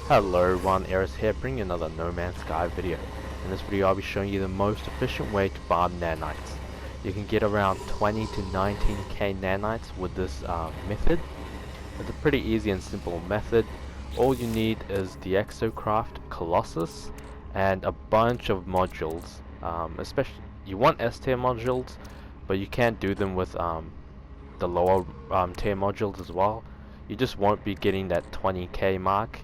Hello everyone, Eris here, bringing another No Man's Sky video. In this video I'll be showing you the most efficient way to farm nanites. You can get around 20 to 19k nanites with this method. It's a pretty easy and simple method. All you need is the Exocraft Colossus and a bunch of modules. Especially, you want S tier modules, but you can't do them with the lower tier modules as well. You just won't be getting that 20k mark.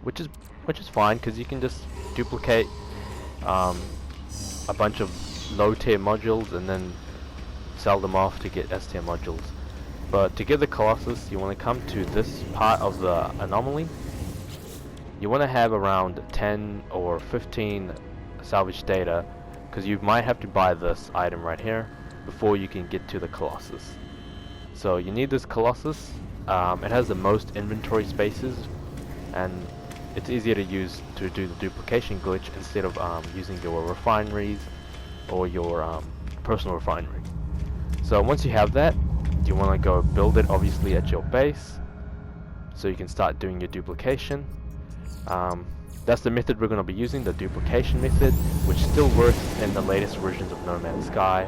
Which is fine because you can just duplicate a bunch of low tier modules and then sell them off to get S tier modules. But to get the Colossus, you want to come to this part of the Anomaly. You want to have around 10 or 15 salvage data, because you might have to buy this item right here before you can get to the Colossus. So you need this Colossus. It has the most inventory spaces, and it's easier to use to do the duplication glitch instead of using your refineries or your personal refinery. So once you have that, you want to go build it obviously at your base so you can start doing your duplication. That's the method we're going to be using, the duplication method, which still works in the latest versions of No Man's Sky.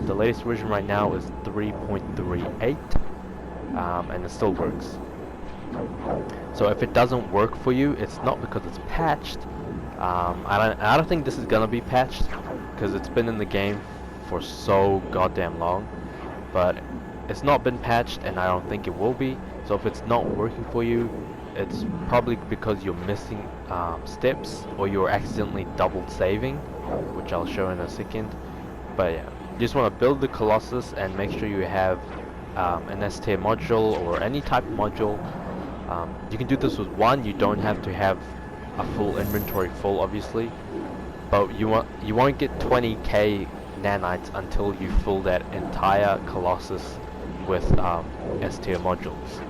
The latest version right now is 3.38, and it still works. So if it doesn't work for you, it's not because it's patched. I don't think this is gonna be patched because it's been in the game for so goddamn long. But it's not been patched, and I don't think it will be. So if it's not working for you, it's probably because you're missing steps, or you're accidentally double saving, which I'll show in a second. But yeah, you just want to build the Colossus and make sure you have an S tier module or any type of module. You can do this with one. You don't have to have a full inventory full, obviously, but you won't get 20k nanites until you fill that entire Colossus with S tier modules.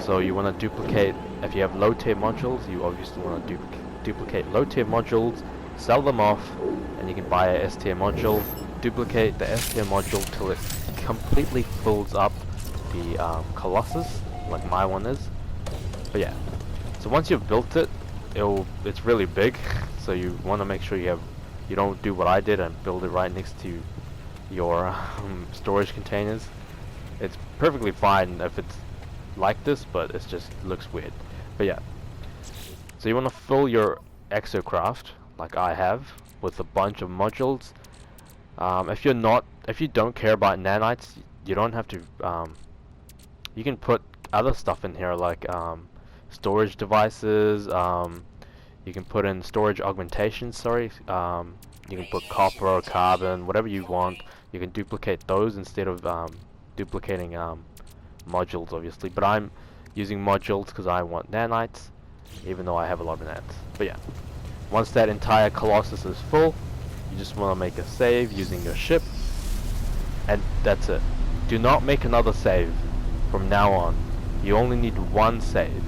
So you want to duplicate. If you have low tier modules, you obviously want to duplicate low tier modules, sell them off, and you can buy a S tier module. Duplicate the S tier module till it completely fills up the Colossus, like my one is. But yeah, so once you've built it, it's really big, so you want to make sure you don't do what I did and build it right next to your storage containers. It's perfectly fine if it's like this, but it just looks weird. But yeah, so you want to fill your Exocraft like I have with a bunch of modules. If you don't care about nanites, you don't have to. You can put other stuff in here like storage devices. You can put in storage augmentations. Sorry. You can put copper or carbon, whatever you want. You can duplicate those instead of duplicating modules, obviously. But I'm using modules because I want nanites, even though I have a lot of nanites. But yeah, once that entire Colossus is full, you just want to make a save using your ship, and that's it. Do not make another save from now on. You only need one save.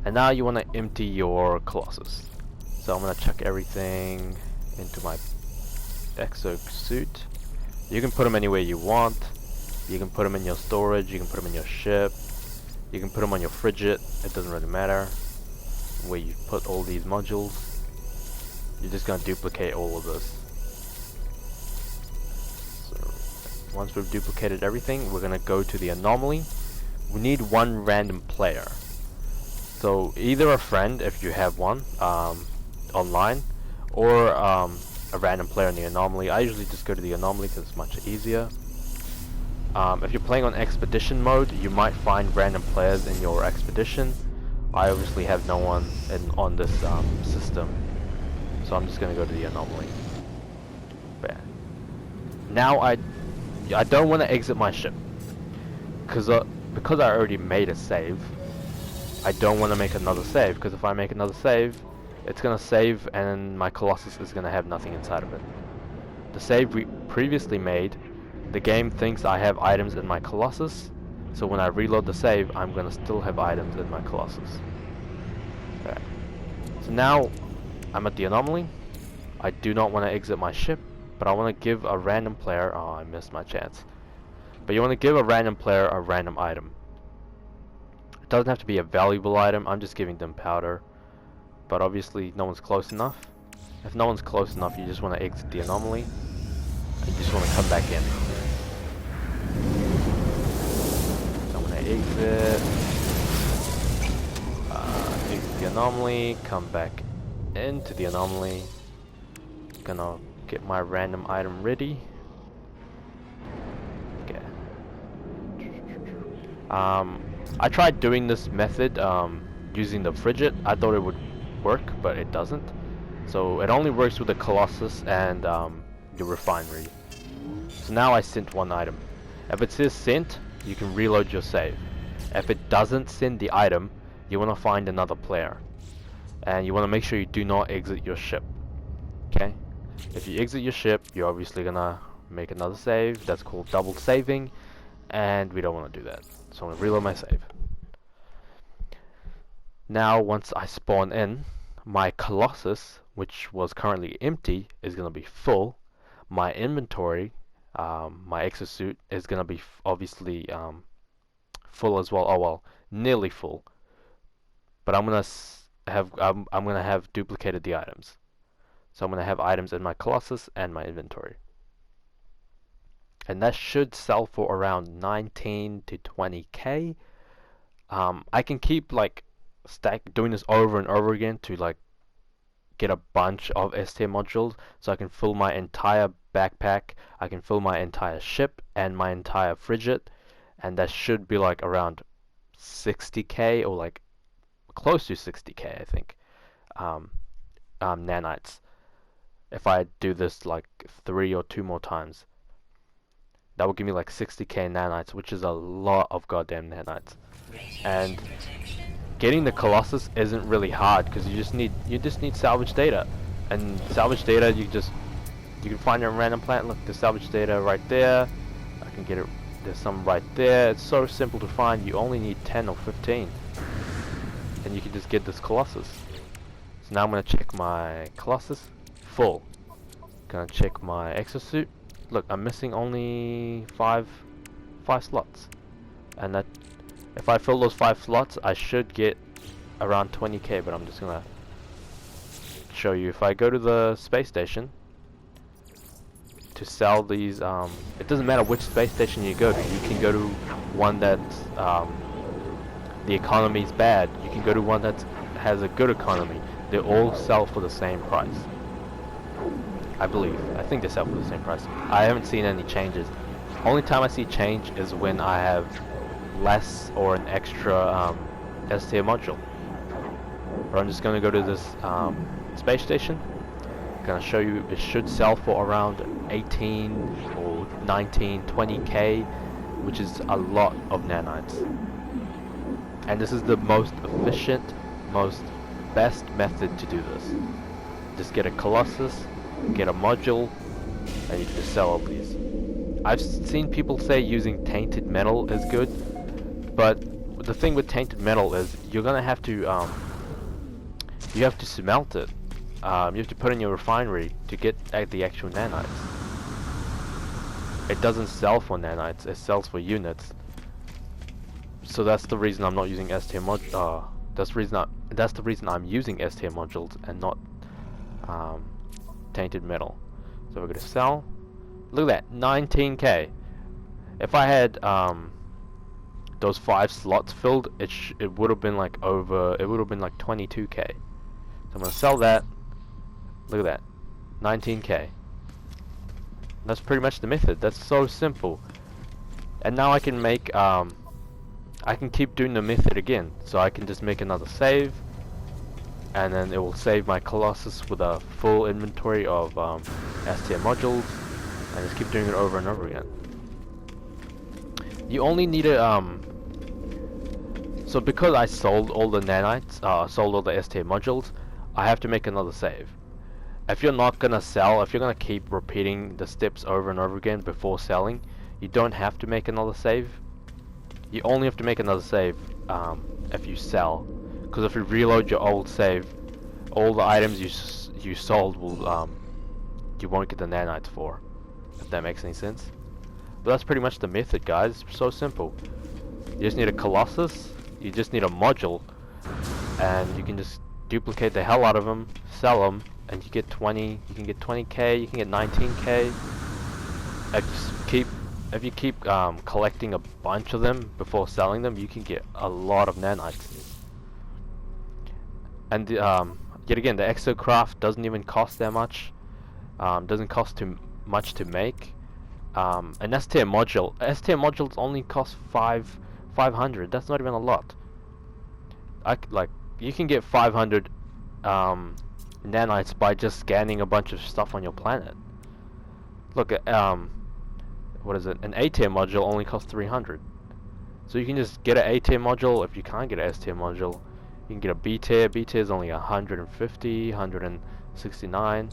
And now you want to empty your Colossus. So I'm going to chuck everything into my exo suit. You can put them anywhere you want. You can put them in your storage, you can put them in your ship, you can put them on your frigate. It doesn't really matter where you put all these modules. You're just going to duplicate all of this. So once we've duplicated everything, we're going to go to the Anomaly. We need one random player. So either a friend, if you have one online, or a random player in the Anomaly. I usually just go to the Anomaly because it's much easier. If you're playing on expedition mode, you might find random players in your expedition. I obviously have no one on this system, so I'm just going to go to the Anomaly. But yeah. Now I don't want to exit my ship because I already made a save. I don't want to make another save, because if I make another save, it's going to save and my Colossus is going to have nothing inside of it. The save we previously made, the game thinks I have items in my Colossus, so when I reload the save, I'm going to still have items in my Colossus. Okay. So now I'm at the Anomaly. I do not want to exit my ship, but I want to give a random player, oh, I missed my chance. But you want to give a random player a random item. It doesn't have to be a valuable item, I'm just giving them powder. But obviously no one's close enough. If no one's close enough, you just want to exit the anomaly. And you just want to come back in. So I'm going to exit. Exit the anomaly, come back into the anomaly. Gonna get my random item ready. Okay. I tried doing this method using the frigate. I thought it would work, but it doesn't. So it only works with the colossus and the refinery. So now I sent one item. If it says sent, you can reload your save. If it doesn't send the item, you want to find another player. And you want to make sure you do not exit your ship. Okay? If you exit your ship, you're obviously gonna make another save. That's called double saving. And we don't want to do that. So I'm going to reload my save. Now once I spawn in, my colossus, which was currently empty, is going to be full. My inventory, my exosuit, is going to be obviously full as well. Oh well, nearly full. But I'm going to have duplicated the items. So I'm going to have items in my colossus and my inventory. And that should sell for around 19 to 20k. I can keep like doing this over and over again to like get a bunch of S tier modules, so I can fill my entire backpack, I can fill my entire ship and my entire frigate, and that should be like around 60k or like close to 60k, I think. Nanites. If I do this like 3 or 2 more times, that will give me like 60k nanites, which is a lot of goddamn nanites. And getting the colossus isn't really hard because you just need salvage data, and salvage data you can find it in random plant. Look, the salvage data right there. I can get it. There's some right there. It's so simple to find. You only need 10 or 15, and you can just get this colossus. So now I'm gonna check my colossus, full. Gonna check my exosuit. Look, I'm missing only 5 slots, and that if I fill those 5 slots, I should get around 20k. But I'm just gonna show you. If I go to the space station to sell these, it doesn't matter which space station you go to. You can go to one that's the economy's bad. You can go to one that has a good economy. They all sell for the same price. I believe. I think they sell for the same price. I haven't seen any changes. Only time I see change is when I have less or an extra S tier module. But I'm just going to go to this space station. I'm going to show you it should sell for around 18 or 19, 20k, which is a lot of nanites. And this is the most efficient, best method to do this. Just get a colossus, get a module, and you can just sell all these. I've seen people say using tainted metal is good, but the thing with tainted metal is you're gonna have to you have to smelt it. You have to put in your refinery to get the actual nanites. It doesn't sell for nanites; it sells for units. So that's the reason I'm not using S tier that's the reason I'm using S tier modules and not tainted metal. So we're gonna sell. Look at that, 19k. If I had those 5 slots filled, it would have been like over. It would have been like 22k. So I'm gonna sell that. Look at that, 19k. That's pretty much the method. That's so simple. And now I can make I can keep doing the method again. So I can just make another save, and then it will save my colossus with a full inventory of S tier modules, and just keep doing it over and over again. You only need a so because I sold all the nanites, sold all the S tier modules, I have to make another save. If you're not gonna sell, if you're gonna keep repeating the steps over and over again before selling, you don't have to make another save. You only have to make another save if you sell, because if you reload your old save, all the items you sold will you won't get the nanites for. If that makes any sense. But that's pretty much the method, guys. It's so simple. You just need a colossus. You just need a module, and you can just duplicate the hell out of them, sell them, and you get 20. You can get 20k. You can get 19k. If you keep collecting a bunch of them before selling them, you can get a lot of nanites. And yet again, the exocraft doesn't even cost that much. Doesn't cost too much to make. An S tier modules only cost 500. That's not even a lot. You can get 500 nanites by just scanning a bunch of stuff on your planet. Look at what is it? An A tier module only costs 300. So you can just get an A tier module. If you can't get an S tier module, you can get a B tier. B tier is only 150, 169.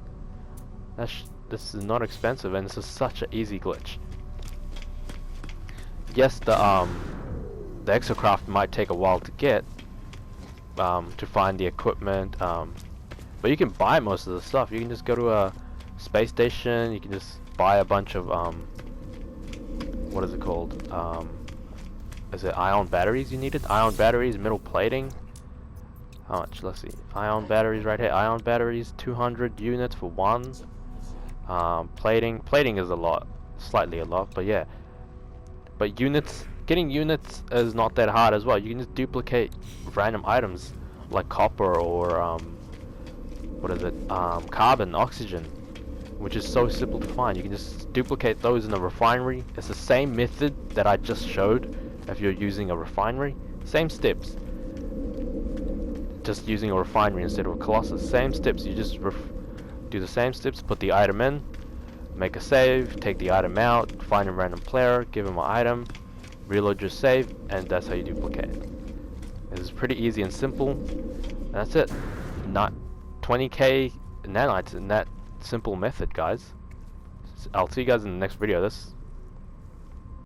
This is not expensive, and this is such an easy glitch. Yes, the exocraft might take a while to get, to find the equipment, but you can buy most of the stuff. You can just go to a space station. You can just buy a bunch of what is it called? Is it ion batteries you needed? Ion batteries, metal plating. How much? Let's see. Ion batteries right here. Ion batteries, 200 units for one. Plating is a lot, slightly a lot, but yeah. But getting units is not that hard as well. You can just duplicate random items like copper or what is it? Carbon, oxygen, which is so simple to find. You can just duplicate those in a refinery. It's the same method that I just showed. If you're using a refinery, same steps. Just using a refinery instead of a colossus, same steps. You just do the same steps, put the item in, make a save, take the item out, find a random player, give him an item, reload your save, and that's how you duplicate. This is pretty easy and simple, and that's it. Not 20k nanites in that simple method, guys. I'll see you guys in the next video. This